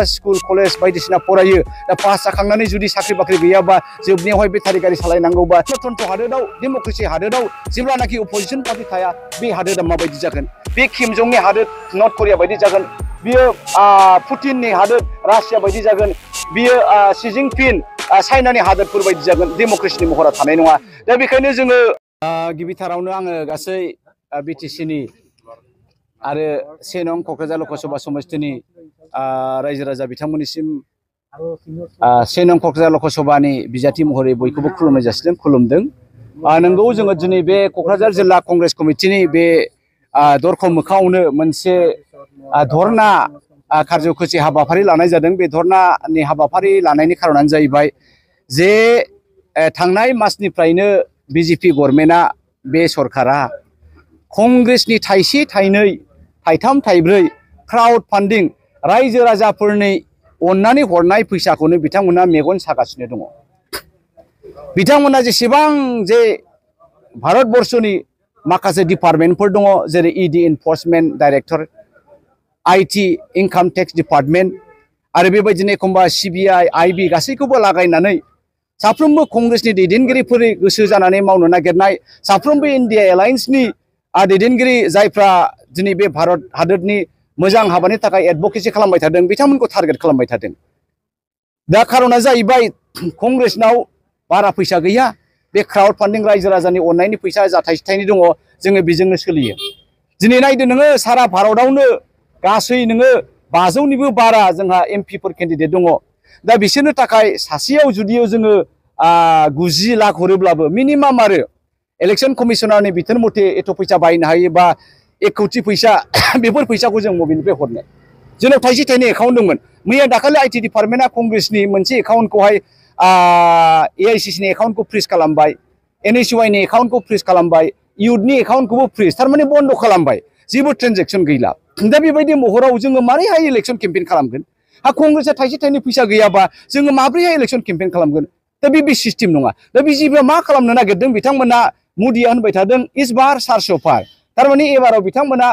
school college बायदिसिना फरायो दा पास जाखांनानै जुदि साख्रि बाख्रि गैयाबा जोबनायावहाय बेटारि गारि सालायनांगौबा गणतन्त्र हादोराव डेम'क्रेसि हादोराव जेब्लानाखि अपोजिशन पार्टी थाया बे हादोरा माबायदि जागोन बे किम जंनि हादोर नर्थ करिया बायदि जागोन बियो पुटिननि हादोर रासिया बायदि जागोन बियो शी जिनपिं चाइनानि हादोरफोर बायदि जागोन डेम'क्रेसिनि महरा थानाय नङा दा बेखायनो जोङो गिबिथारावनो आङो गासै बिटिसिनि आरो 1 नं क'क्राझार लकसभा समस्तिनि रायजो राजा बिथांमोननिसिम 1 नं क'क्राझार लकसभानि बिजाथि महरै बयखौबो खुलुमनाय जासिदों खुलुमदों नंगौ जोङो दिनै बे क'क्राझार जिल्ला कंग्रेस कमिटिनि बे दरखं मोखाङावनो मोनसे धरना कार्यसुचि हाबाफारि लानाय जादों बे धरनानि हाबाफारि लानायनि खारनानो जाहैबाय जे थांनाय मासनिफ्रायनो बिजेपि गभर्नमेन्टआ बे सरकारा कंग्रेसनि थाइसे थाइनै थाइथाम थाइब्रै क्राउड फान्डिं रायजो राजाफोरनि अननानै हरनाय फैसाखौनो बिथांमोना मेगन सागासिनो दङ बिथांमोना जेसेबां जे भारतबर्षनि माखासे डिपार्टमेन्टफोर दङ जेरै इडि enforcement director IT income tax department आरो बेबायदिनो एखम्बा सिबिआई आईबी गासैखौबो लागायनानै साफ्रोमबो कंग्रेसनि दैदेनगिरिफोर गोसो जानानै मावनो नागिरनाय साफ्रोमबो इन्डिया एलायन्सनि दैदेनगिरि जायफ्रा दिनै बे भारत हादोरनि मोजां हाबानि थाखाय एडभकेसि खालामबाय थादों बिथांमोनखौ टारगेट खालामबाय थादों दा खारना जाहैबाय कंग्रेसनाव बारा फैसा गैया बे क्राउड फान्डिं रायजो राजानि अननायनि फैसा जा थाइसे थाइनै दङ जोङो बेजोंनो सोलियो दिनै नायदो नोङो सारा भारतआवनो गासै नोङो 500निबो बारा जोंहा एमपिफोर केन्डिडेट दङ दा बिसोरनो थाखाय सासेयाव जुदियाव जोङो 90 लाख हरोब्लाबो मिनिमाम आरो इलेक्शन कमिशनारनि बिथोन मथे एथ' फैसा बायनो हायो बा 1 कोटि फैसा बेफोर फैसाखौ जों बबेनिफ्राय हरनो जोंनाव थाइसे थाइनै एकाउन्ट दंमोन मैया दाखालि आईटी डिपार्टमेन्टआ कंग्रेसनि मोनसे एकाउन्टखौहाय एआईसिसिनि एकाउन्टखौ फ्रिज खालामबाय एनएसइउआईनि एकाउन्टखौ फ्रिज खालामबाय इउथनि एकाउन्टखौबो फ्रिज थारमाने बन्द खालामबाय जेबो ट्रेन्जेक्सन गैला दा बेबायदि महराव जोङो मारैहाय इलेक्शन केम्पेइन खालामगोन कंग्रेसआ थाइसे थाइनै फैसा गैयाबा जोङो माब्रैहाय इलेक्शन केम्पेइन खालामगोन दा बे सिस्टेम नङा दा बिजेपिआ मा खालामनो नागिरदों बिथांमोना मोदिया होनबाय थादों इस बार 400 पार थारमाने एबाराव बिथांमोना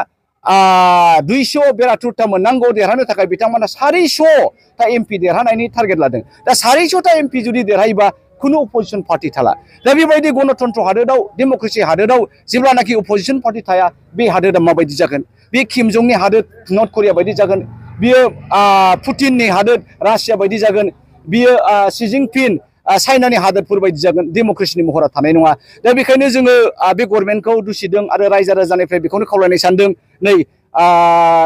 272 मोननांगौ देरहानो थाखाय बिथांमोना 400 एमपि देरहानायनि टारगेट लादों दा 400 एमपि जुदि देरहायोबा खुनु अपोजिशन पार्टी थाला दा बेबायदि गणतन्त्र हादोराव डेम'क्रेसि हादोराव जेब्लानाखि अपोजिशन पार्टी थाया बे हादोरा माबायदि जागोन बे किम जंनि हादोर नर्थ करिया बायदि जागोन बियो पुटिननि हादोर रासिया बायदि जागोन बियो शी जिनपिं चाइनानि हादोरफोर बायदि जागोन डेम'क्रेसिनि महरा थानाय नङा दा बेखायनो जोङो बे गभर्नमेन्टखौ दुसिदों आरो रायजो राजानिफ्राय बेखौनो खावलायनो सानदों नै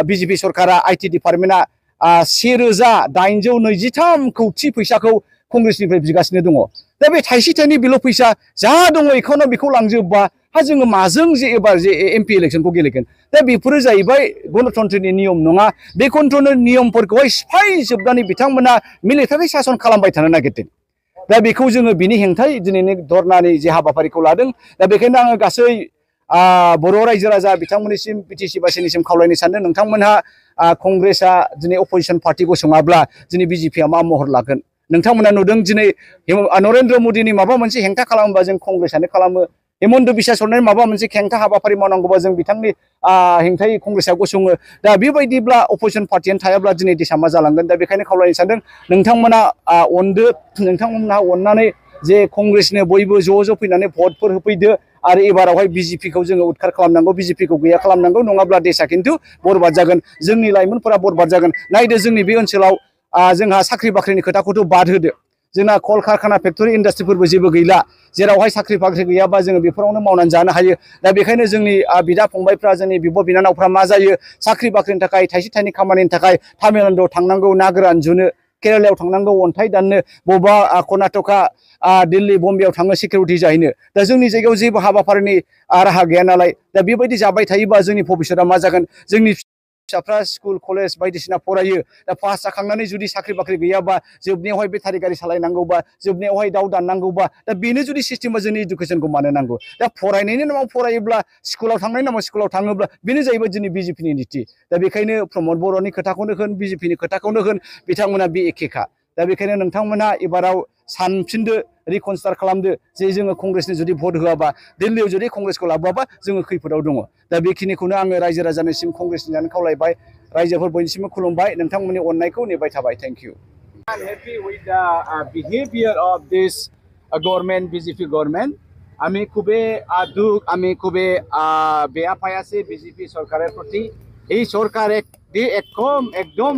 बिजेपि सरकारा आईटी डिपार्टमेन्टआ 1823 कोटि फैसाखौ कंग्रेसनिफ्राय बिगासिनो दङ दा बे थाइसे थाइनै बेल' फैसा जा दङ एकाउन्टआव बेखौ लांजोबबा जोङो माजों जे एबार जे एमपि इलेक्शनखौ गेलेगोन दा बेफोरो जाहैबाय गणतन्त्रनि नियम नङा बे गणतन्त्रनि नियमफोरखौहाय सिफायजोबनानै बिथांमोना मिलिटारि सासन खालामबाय थानो नागिरदों दा बेखौ जोङो बिनि हेंथायै दिनैनि धरनानि जे हाबाफारिखौ लादों दा बेखायनो आङो गासै बर' रायजो राजा बिथांमोननिसिम बिटिसि बासिनिसिम खावलायनो सानदों नोंथांमोनहा कंग्रेसआ दिनै अपोजिशन पार्टी गसङाब्ला दिनै बिजेपिआ मा महर लागोन नोंथांमोना नुदों दिनै नरेन्द्र मोदीनि माबा मोनसे हेंथा खालामोबा जों कंग्रेसआनो खालामो हेमन्त बिश्व शर्मानि माबा मोनसे हेंथा हाबाफारि मावनांगौबा जों बिथांनि हेंथायै कंग्रेसआ गसङो दा बेबायदिब्ला अपोजिशन पार्टीयानो थायाब्ला दिनै देशा मा जालांगोन दा बेखायनो खावलायनो सानदों नोंथांमोना अनदो नोंथांमोनहा अननानै जे कंग्रेसनो बयबो ज' फैनानै भटफोर होफैदो आरो एबारावहाय बिजेपिखौ जोङो उदखार खालामनांगौ बिजेपिखौ गैया खालामनांगौ नङाब्ला देशा खिन्थु बरबाद जागोन जोंनि लाइमोनफोरा बरबाद जागोन नायदो जोंनि बे ओनसोलाव जोंहा साख्रि बाख्रिनि खोथाखौथ' बाद होदो जोंना कल कारखाना फेक्टरि इन्डास्ट्रिफोरबो जेबो गैला जेरावहाय साख्रि बाख्रि गैयाबा जोङो बेफोरावनो मावनानै जानो हायो दा बेखायनो जोंनि बिदा फंबायफ्रा जोंनि बिब' बिनानावफ्रा मा जायो साख्रि बाख्रिनि थाखाय थाइसे थाइनै खामानिनि थाखाय तामिलनाडुआव थांनांगौ ना गोरान जुनो केरालायाव थांनांगौ अन्थाइ दाननो बबेबा कर्नाटका दिल्ली बम्बेआव थाङो सिकिउरिटि जाहैनो दा जोंनि जायगायाव जेबो हाबाफारिनि राहा गैया नालाय दा बेबायदि जाबाय थायोबा जोंनि भबिष्यतआ मा जागोन जोंनि फिसाफ्रा स्कुल कलेज बायदिसिना फरायो दा पास जाखांनानै जुदि साख्रि बाख्रि गैयाबा जोबनायावहाय बेटारि गारि सालायनांगौबा जोबनायावहाय दाउ दाननांगौबा दा बेनो जुदि सिस्टेमा जोंनि इडुकेसनखौ मानो नांगौ दा फरायनायनि नामाव फरायोब्ला स्कुलाव थांनायनि नामाव स्कुलाव थाङोब्ला बेनो जाहैबाय जोंनि बिजेपिनि नीति दा बेखायनो प्रमद बर'नि खोथाखौनो होन बिजेपिनि खोथाखौनो होन बिथांमोना बे एखेखा दा बेखायनो नोंथांमोना एबाराव सानफिनदो रिकनसिडार खालामदो जे जोङो कंग्रेसनि जुदि भट होआबा दिल्लीयाव जुदि कंग्रेसखौ लाबोआबा जोङो खैफोदाव दङ दा बेखिनिखौनो आङो रायजो राजानिसिम कंग्रेसनि जानो खावलायबाय रायजोफोर बयनिसिमबो खुलुमबाय नोंथांमोननि अननायखौ नेबाय थाबाय thank you I'm happy with the behavior of this government BJP government আমি খুবই বেয়া পাই আছি বিজেপি সরকারের প্রতি এই সরকার একদম